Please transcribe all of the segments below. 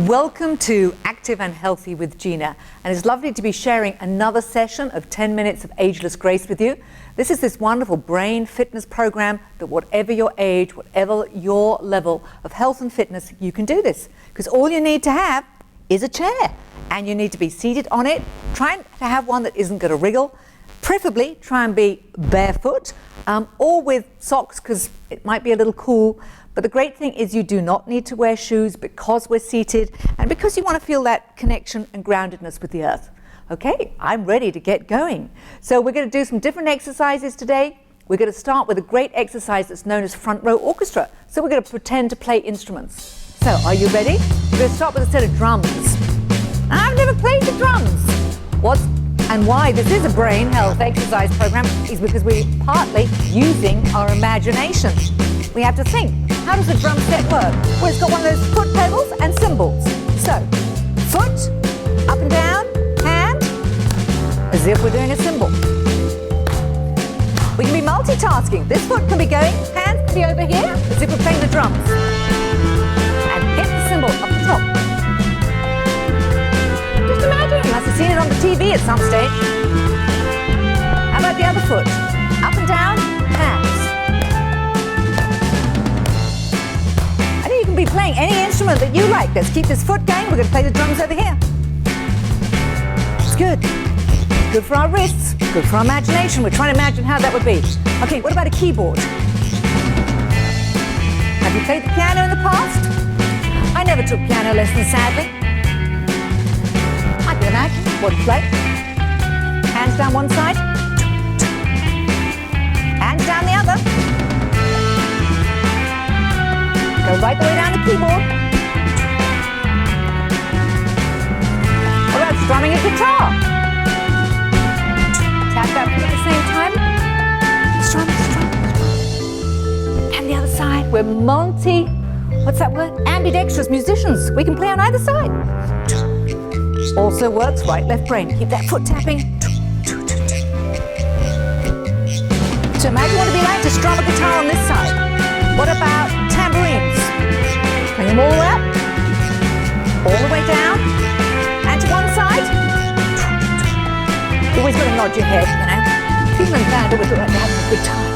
Welcome to Active and Healthy with Gina, and it's lovely to be sharing another session of 10 minutes of Ageless Grace with you. This is this wonderful brain fitness program that whatever your age, whatever your level of health and fitness, you can do this. Because all you need to have is a chair, and you need to be seated on it. Try to have one that isn't going to wriggle. Preferably try and be barefoot or with socks, because it might be a little cool. But the great thing is you do not need to wear shoes because we're seated and because you want to feel that connection and groundedness with the earth. Okay, I'm ready to get going. So we're going to do some different exercises today. We're going to start with a great exercise that's known as front row orchestra. So we're going to pretend to play instruments. So are you ready? We're going to start with a set of drums. I've never played the drums. What's and why this is a brain health exercise program is because we're partly using our imagination. We have to think, how does a drum set work? Well, it's got one of those foot pedals and cymbals. So, foot, up and down, hand, as if we're doing a cymbal. We can be multitasking. This foot can be going, hands can be over here, as if we're playing the drums. And hit the cymbal up the top. Just imagine, you must have seen it on the TV at some stage. How about the other foot? Up and down, hands. Be playing any instrument that you like. Let's keep this foot going. We're going to play the drums over here. It's good. Good for our wrists. Good for our imagination. We're trying to imagine how that would be. Okay, what about a keyboard? Have you played the piano in the past? I never took piano lessons, sadly. I can imagine what to play. Hands down one side. Hands down the other. Go right the way down the keyboard. What about strumming a guitar? Tap that at the same time. Strum, strum. And the other side. We're what's that word? Ambidextrous musicians. We can play on either side. Also works right, left brain. Keep that foot tapping. So imagine what it'd be like to strum a guitar on this side. What about tambourines? Bring them all the way up, all the way down, and to one side. You always got to nod your head, you know. People in the band always look like they're having a good time.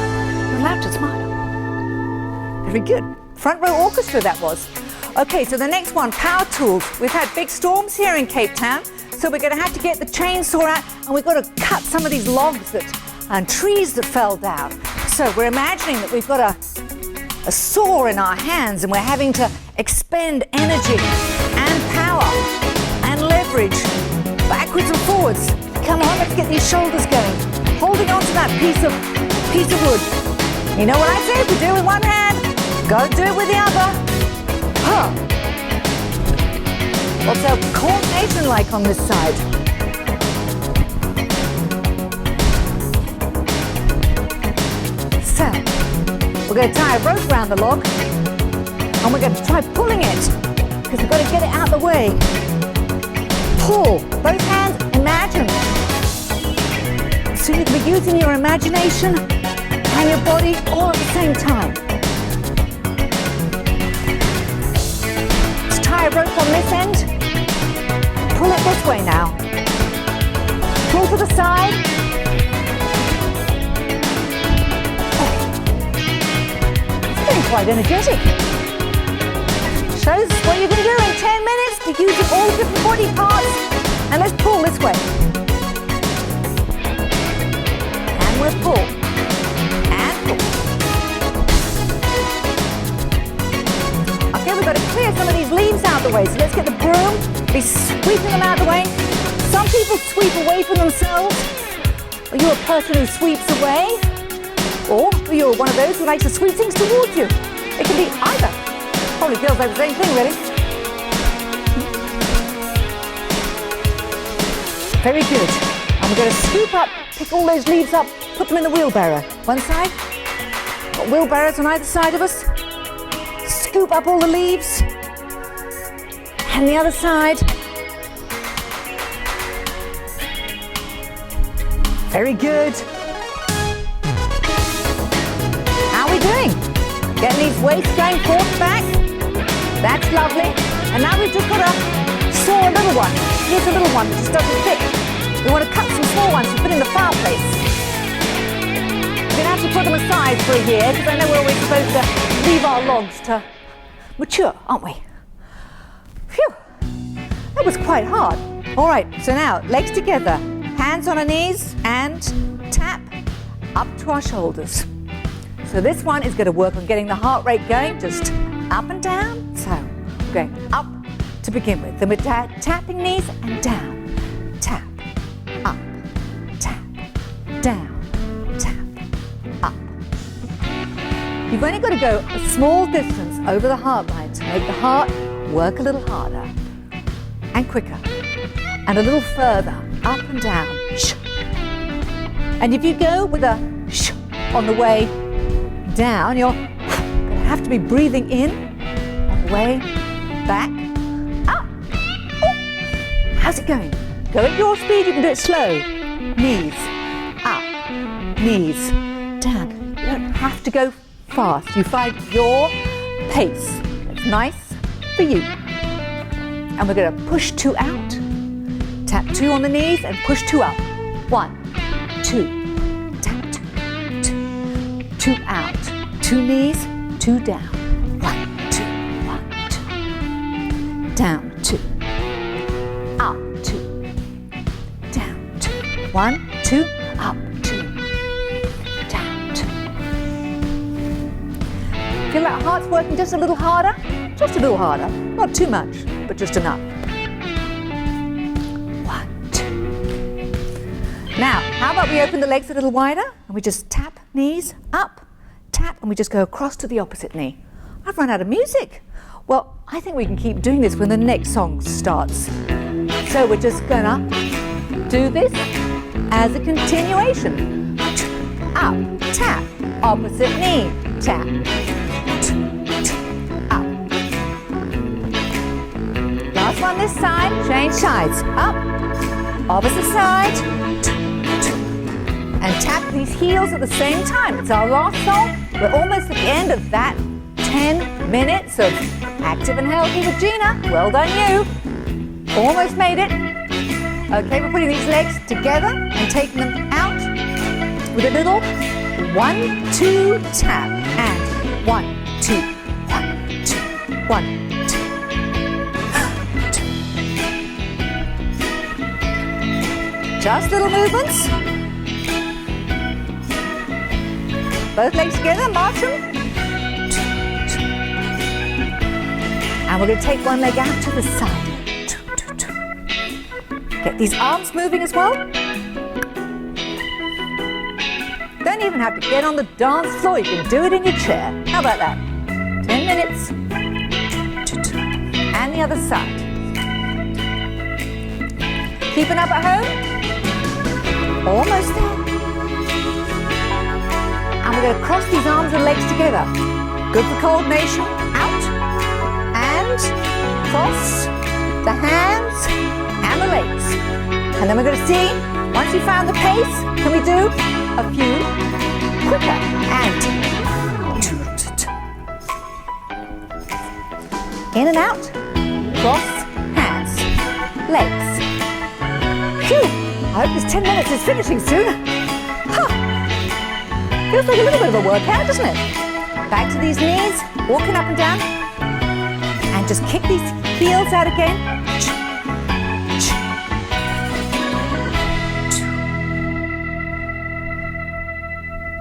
You're allowed to smile. Very good. Front row orchestra that was. Okay, so the next one, power tools. We've had big storms here in Cape Town, so we're going to have to get the chainsaw out, and we've got to cut some of these logs and trees that fell down. So we're imagining that we've got a saw in our hands and we're having to expend energy and power and leverage backwards and forwards. Come on, let's get these shoulders going. Holding on to that piece of wood. You know what I say? If we do it with one hand, go do it with the other. Huh. What's our coordination like on this side? So, we're going to tie a rope around the log and we're going to try pulling it because we've got to get it out of the way. Pull. Both hands, imagine. So you can be using your imagination and your body all at the same time. Let's tie a rope on this end. Pull it this way now. Pull to the side. Quite energetic. Shows what you can do in 10 minutes to use all different body parts. And let's pull this way. And we'll pull. And pull. Okay, we've got to clear some of these leaves out of the way. So let's get the broom, be sweeping them out of the way. Some people sweep away from themselves. Or you're a person who sweeps away. Or you're one of those who likes to sweep things towards you. It can be either. Probably feels like the same thing, really. Very good. And we're going to scoop up, pick all those leaves up, put them in the wheelbarrow. One side. Got wheelbarrows on either side of us. Scoop up all the leaves. And the other side. Very good. How are we doing? Getting these weights going forth, back. That's lovely. And now we've just got to saw a little one. Here's a little one that just doesn't fit. We want to cut some small ones to put in the fireplace. We're going to have to put them aside for a year because I know we're always supposed to leave our logs to mature, aren't we? Phew, that was quite hard. All right, so now legs together, hands on our knees and tap up to our shoulders. So this one is going to work on getting the heart rate going, just up and down. So we're going up to begin with. Then we're tapping knees and down. Tap, up, tap, down, tap, up. You've only got to go a small distance over the heart line to make the heart work a little harder and quicker and a little further up and down. And if you go with a sh on the way down, you're going to have to be breathing in on the way back up. Oh. How's it going? Go at your speed, you can do it slow. Knees up, knees down. You don't have to go fast. You find your pace. It's nice for you. And we're going to push 2 out. Tap 2 on the knees and push 2 up. 1, 2, tap 2, 2, 2 out. 2 knees, 2 down. 1, 2, 1, 2. Down 2. Up 2. Down 2. 1, 2, up 2. Down 2. Feel that heart's working just a little harder? Just a little harder. Not too much, but just enough. 1, 2. Now, how about we open the legs a little wider and we just tap knees up, tap, and we just go across to the opposite knee. I've run out of music. Well, I think we can keep doing this when the next song starts. So we're just gonna do this as a continuation. Up, tap, opposite knee, tap, up. Last one this side, change sides. Up, opposite side, and tap these heels at the same time. It's our last song. We're almost at the end of that 10 minutes of Active and Healthy with Gina. Well done you. Almost made it. Okay, we're putting these legs together and taking them out with a little 1, 2 tap. And 1, 2, 1, 2, 1, 2. Just little movements. Both legs together, march them. And we're going to take one leg out to the side. Get these arms moving as well. Don't even have to get on the dance floor. You can do it in your chair. How about that? 10 minutes. And the other side. Keeping up at home? Almost there. And we're going to cross these arms and legs together. Good for coordination. Out. And cross the hands and the legs. And then we're going to see, once you've found the pace, can we do a few quicker? And in and out. Cross hands, legs. Phew! I hope this 10 minutes is finishing soon. Feels like a little bit of a workout, doesn't it? Back to these knees, walking up and down. And just kick these heels out again.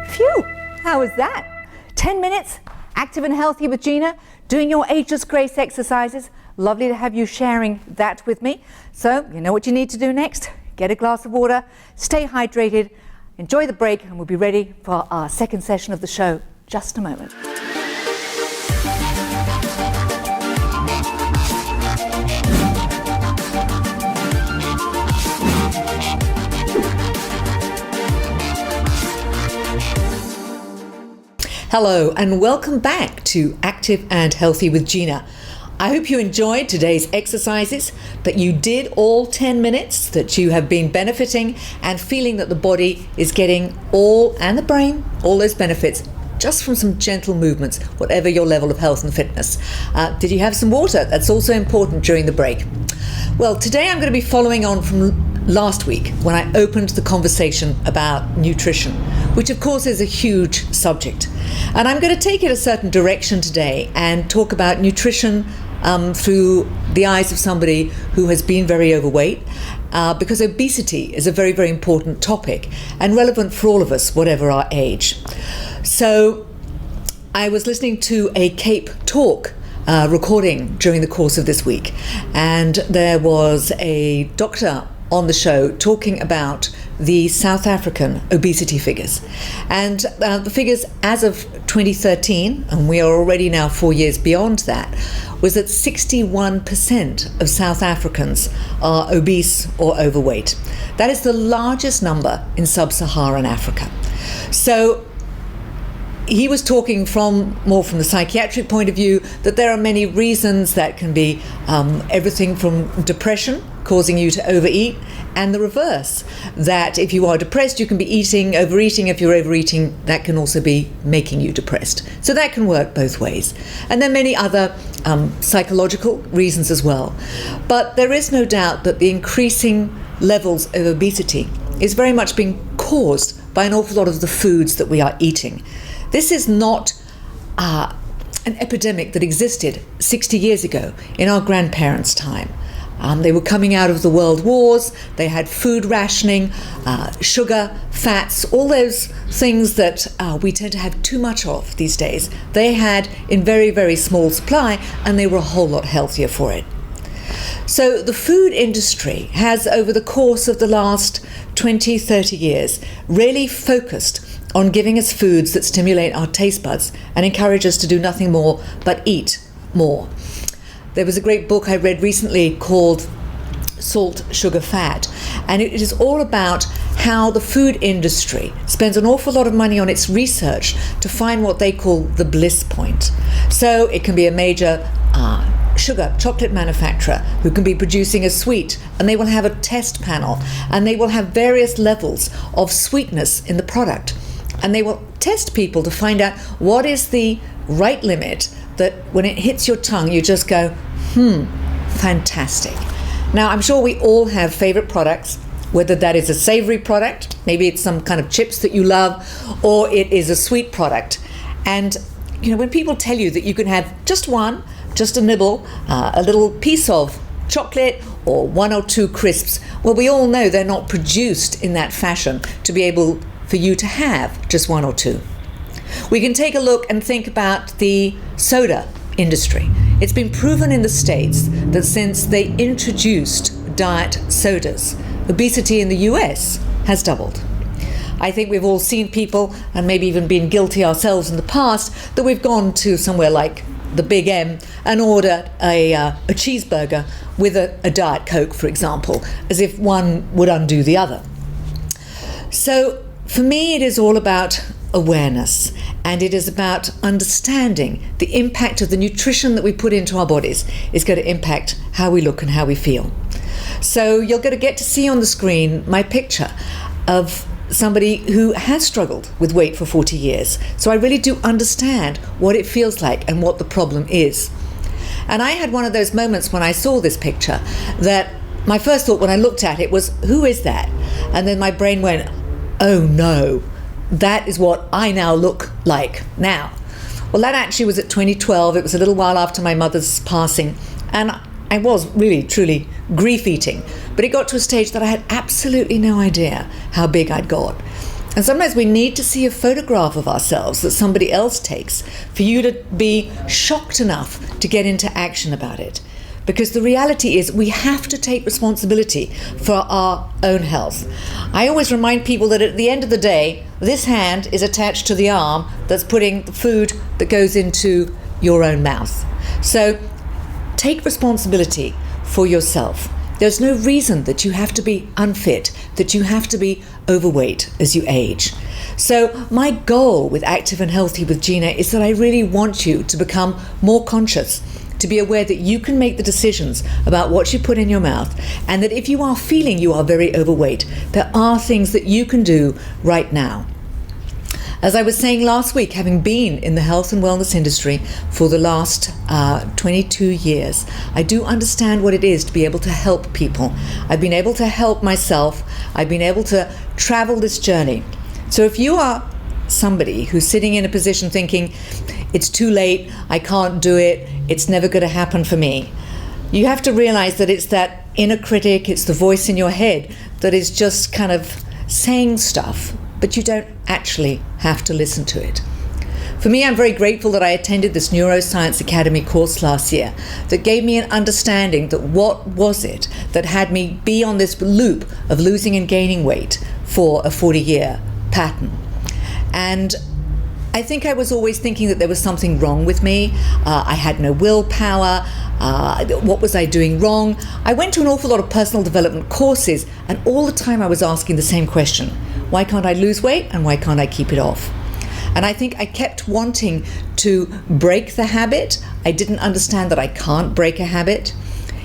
Phew, how was that? 10 minutes, Active and Healthy with Gina, doing your Ageless Grace exercises. Lovely to have you sharing that with me. So, you know what you need to do next? Get a glass of water, stay hydrated, enjoy the break, and we'll be ready for our second session of the show. Just a moment. Hello and welcome back to Active and Healthy with Gina. I hope you enjoyed today's exercises, that you did all 10 minutes, that you have been benefiting and feeling that the body is getting all, and the brain, all those benefits just from some gentle movements, whatever your level of health and fitness. Did you have some water? That's also important during the break. Well, today I'm going to be following on from last week when I opened the conversation about nutrition, which of course is a huge subject. And I'm going to take it a certain direction today and talk about nutrition through the eyes of somebody who has been very overweight, because obesity is a very, very important topic and relevant for all of us, whatever our age. So I was listening to a Cape Talk recording during the course of this week, and there was a doctor on the show talking about the South African obesity figures. And the figures as of 2013, and we are already now 4 years beyond that, was that 61% of South Africans are obese or overweight. That is the largest number in sub-Saharan Africa. So he was talking more from the psychiatric point of view, that there are many reasons that can be everything from depression, causing you to overeat, and the reverse, that if you are depressed, you can be overeating. If you're overeating, that can also be making you depressed. So that can work both ways. And there are many other psychological reasons as well. But there is no doubt that the increasing levels of obesity is very much being caused by an awful lot of the foods that we are eating. This is not an epidemic that existed 60 years ago in our grandparents' time. They were coming out of the world wars. They had food rationing, sugar, fats, all those things that we tend to have too much of these days. They had in very, very small supply, and they were a whole lot healthier for it. So the food industry has, over the course of the last 20, 30 years, really focused on giving us foods that stimulate our taste buds and encourage us to do nothing more but eat more. There was a great book I read recently called Salt, Sugar, Fat, and it is all about how the food industry spends an awful lot of money on its research to find what they call the bliss point. So it can be a major chocolate manufacturer who can be producing a sweet, and they will have a test panel, and they will have various levels of sweetness in the product, and they will test people to find out what is the right limit that when it hits your tongue you just go, fantastic. Now, I'm sure we all have favorite products, whether that is a savory product, maybe it's some kind of chips that you love, or it is a sweet product. And you know, when people tell you that you can have just a nibble, a little piece of chocolate or one or two crisps, well, we all know they're not produced in that fashion to be able for you to have just one or two. We can take a look and think about the soda industry. It's been proven in the States that since they introduced diet sodas, obesity in the US has doubled. I think we've all seen people, and maybe even been guilty ourselves in the past, that we've gone to somewhere like the Big M and ordered a cheeseburger with a Diet Coke, for example, as if one would undo the other. So for me, it is all about awareness, and it is about understanding the impact of the nutrition that we put into our bodies is going to impact how we look and how we feel. So you're going to get to see on the screen my picture of somebody who has struggled with weight for 40 years. So I really do understand what it feels like and what the problem is. And I had one of those moments when I saw this picture that my first thought when I looked at it was, who is that? And then my brain went, oh no, that is what I now look like now. Well, that actually was at 2012. It was a little while after my mother's passing, and I was really, truly grief-eating. But it got to a stage that I had absolutely no idea how big I'd got. And sometimes we need to see a photograph of ourselves that somebody else takes for you to be shocked enough to get into action about it. Because the reality is we have to take responsibility for our own health. I always remind people that at the end of the day, this hand is attached to the arm that's putting the food that goes into your own mouth. So take responsibility for yourself. There's no reason that you have to be unfit, that you have to be overweight as you age. So my goal with Active and Healthy with Gina is that I really want you to become more conscious, to be aware that you can make the decisions about what you put in your mouth, and that if you are feeling you are very overweight, there are things that you can do right now. As I was saying last week, having been in the health and wellness industry for the last 22 years, I do understand what it is to be able to help people. I've been able to help myself. I've been able to travel this journey. So if you are somebody who's sitting in a position thinking, it's too late, I can't do it, it's never going to happen for me, you have to realize that it's that inner critic, it's the voice in your head that is just kind of saying stuff, but you don't actually have to listen to it. For me, I'm very grateful that I attended this Neuroscience Academy course last year that gave me an understanding that what was it that had me be on this loop of losing and gaining weight for a 40-year pattern. And I think I was always thinking that there was something wrong with me. I had no willpower. What was I doing wrong? I went to an awful lot of personal development courses, and all the time I was asking the same question. Why can't I lose weight, and why can't I keep it off? And I think I kept wanting to break the habit. I didn't understand that I can't break a habit.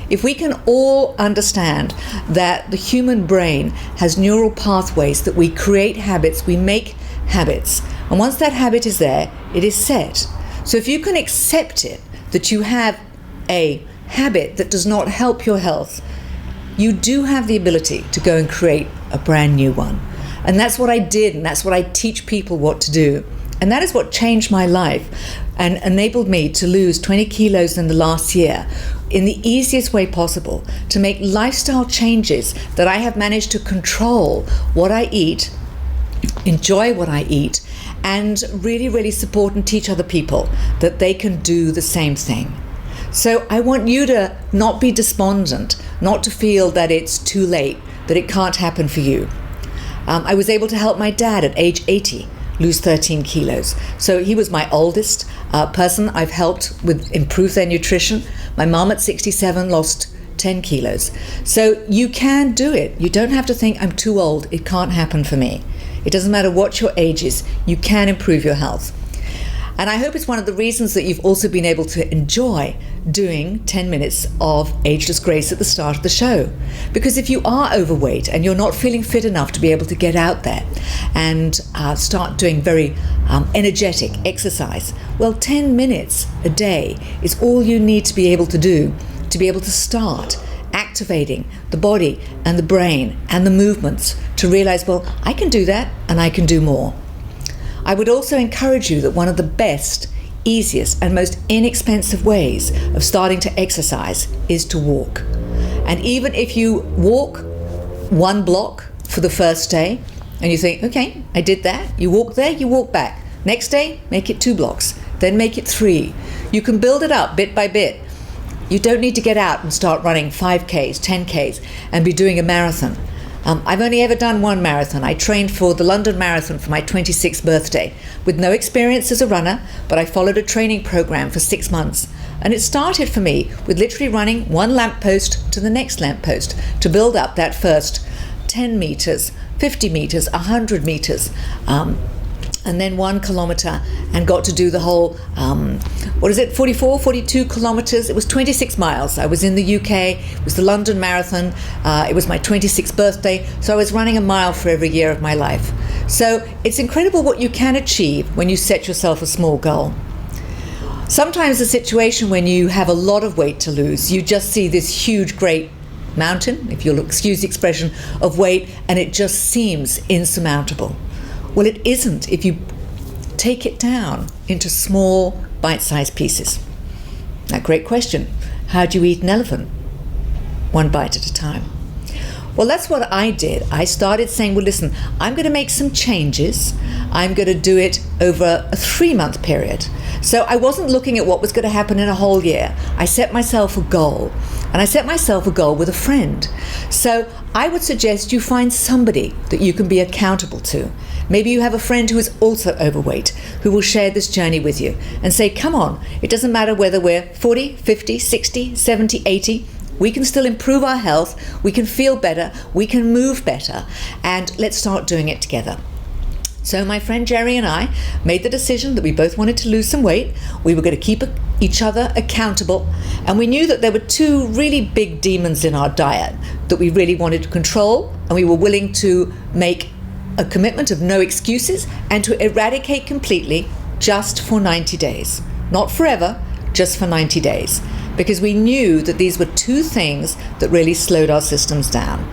If we can all understand that the human brain has neural pathways, that we create habits, we make habits, and once that habit is there, it is set. So if you can accept it, that you have a habit that does not help your health, you do have the ability to go and create a brand new one. And that's what I did, and that's what I teach people what to do. And that is what changed my life and enabled me to lose 20 kilos in the last year in the easiest way possible, to make lifestyle changes that I have managed to control what I eat, enjoy what I eat, and really, really support and teach other people that they can do the same thing. So I want you to not be despondent, not to feel that it's too late, that it can't happen for you. I was able to help my dad at age 80 lose 13 kilos. So he was my oldest person I've helped with improve their nutrition. My mom at 67 lost 10 kilos. So you can do it. You don't have to think, I'm too old, it can't happen for me. It doesn't matter what your age is, you can improve your health. And I hope it's one of the reasons that you've also been able to enjoy doing 10 minutes of Ageless Grace at the start of the show. Because if you are overweight and you're not feeling fit enough to be able to get out there and start doing very energetic exercise, well, 10 minutes a day is all you need to be able to do to be able to start activating the body and the brain and the movements to realize, well, I can do that and I can do more. I would also encourage you that one of the best, easiest, and most inexpensive ways of starting to exercise is to walk. And even if you walk 1 block for the first day, and you think, okay, I did that, you walk there, you walk back. Next day, make it 2 blocks, then make it 3. You can build it up bit by bit. You don't need to get out and start running 5Ks, 10Ks, and be doing a marathon. I've only ever done 1 marathon. I trained for the London Marathon for my 26th birthday with no experience as a runner, but I followed a training program for 6 months. And it started for me with literally running 1 lamppost to the next lamppost to build up that first 10 meters, 50 meters, 100 meters, and then 1 kilometer, and got to do the whole, 44, 42 kilometers. It was 26 miles. I was in the UK. It was the London Marathon. It was my 26th birthday. So I was running a mile for every year of my life. So it's incredible what you can achieve when you set yourself a small goal. Sometimes the situation when you have a lot of weight to lose, you just see this huge, great mountain, if you'll excuse the expression, of weight, and it just seems insurmountable. Well, it isn't if you take it down into small, bite-sized pieces. Now, great question. How do you eat an elephant? 1 bite at a time. Well, that's what I did. I started saying, well, listen, I'm going to make some changes. I'm going to do it over a 3-month period. So I wasn't looking at what was going to happen in a whole year. I set myself a goal. And I set myself a goal with a friend. So I would suggest you find somebody that you can be accountable to. Maybe you have a friend who is also overweight, who will share this journey with you and say, come on, it doesn't matter whether we're 40, 50, 60, 70, 80, we can still improve our health, we can feel better, we can move better, and let's start doing it together. So my friend Jerry and I made the decision that we both wanted to lose some weight. We were going to keep each other accountable, and we knew that there were 2 really big demons in our diet that we really wanted to control, and we were willing to make a commitment of no excuses and to eradicate completely just for 90 days. Not forever, just for 90 days. Because we knew that these were two things that really slowed our systems down.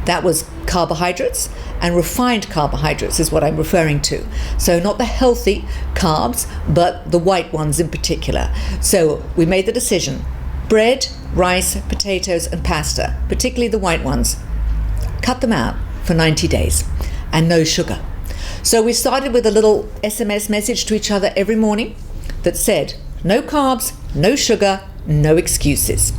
That was carbohydrates, and refined carbohydrates is what I'm referring to. So not the healthy carbs, but the white ones in particular. So we made the decision, bread, rice, potatoes, and pasta, particularly the white ones, cut them out for 90 days, and no sugar. So we started with a little SMS message to each other every morning that said, no carbs, no sugar, no excuses.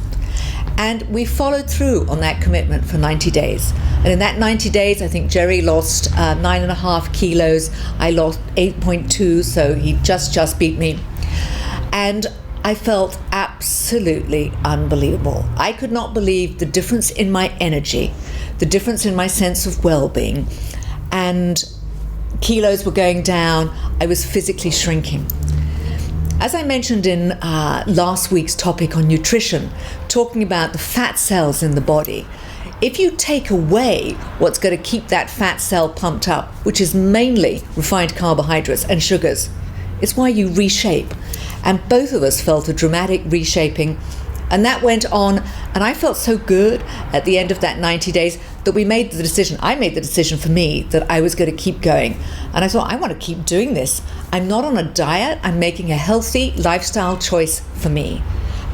And we followed through on that commitment for 90 days. And in that 90 days, I think Jerry lost 9.5 kilos. I lost 8.2, so he just beat me. And I felt absolutely unbelievable. I could not believe the difference in my energy, the difference in my sense of well-being. And kilos were going down. I was physically shrinking. As I mentioned in last week's topic on nutrition, talking about the fat cells in the body, if you take away what's going to keep that fat cell pumped up, which is mainly refined carbohydrates and sugars, it's why you reshape. And both of us felt a dramatic reshaping. And that went on, and I felt so good at the end of that 90 days that I made the decision for me that I was going to keep going. And I thought, I want to keep doing this. I'm not on a diet, I'm making a healthy lifestyle choice for me.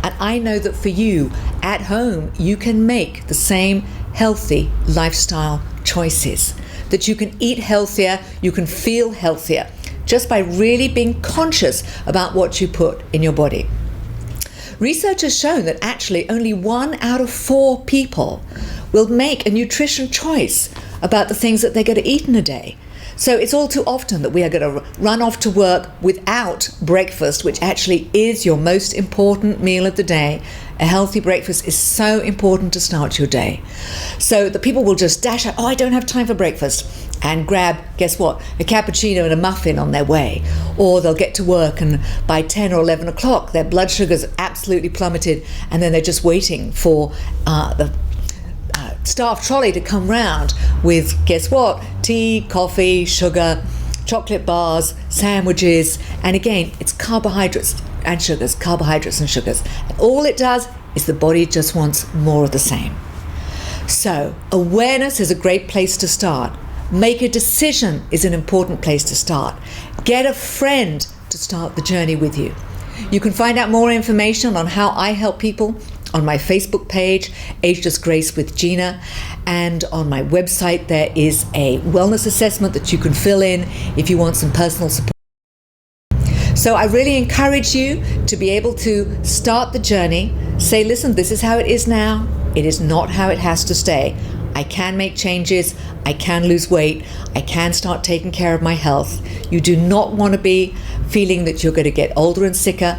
And I know that for you, at home, you can make the same healthy lifestyle choices. That you can eat healthier, you can feel healthier, just by really being conscious about what you put in your body. Research has shown that actually only 1 out of 4 people will make a nutrition choice about the things that they're going to eat in a day. So it's all too often that we are going to run off to work without breakfast, which actually is your most important meal of the day. A healthy breakfast is so important to start your day. So the people will just dash out, I don't have time for breakfast, and grab, guess what, a cappuccino and a muffin on their way. Or they'll get to work and by 10 or 11 o'clock, their blood sugar's absolutely plummeted, and then they're just waiting for the staff trolley to come round with, guess what, tea, coffee, sugar, chocolate bars, sandwiches, and again, it's carbohydrates and sugars, carbohydrates and sugars. And all it does is the body just wants more of the same. So awareness is a great place to start. Make a decision is an important place to start. Get a friend to start the journey with you. You can find out more information on how I help people on my Facebook page, Ageless Grace with Gina, and on my website there is a wellness assessment that you can fill in if you want some personal support. So I really encourage you to be able to start the journey, say, listen, this is how it is now, it is not how it has to stay. I can make changes, I can lose weight, I can start taking care of my health. You do not want to be feeling that you're going to get older and sicker.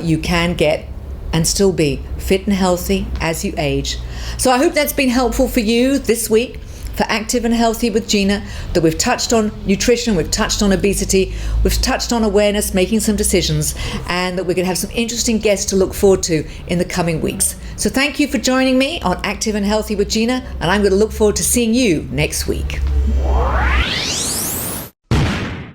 You can get and still be fit and healthy as you age. So I hope that's been helpful for you this week for Active and Healthy with Gina, that we've touched on nutrition, we've touched on obesity, we've touched on awareness, making some decisions, and that we're going to have some interesting guests to look forward to in the coming weeks. So thank you for joining me on Active and Healthy with Gina, and I'm going to look forward to seeing you next week.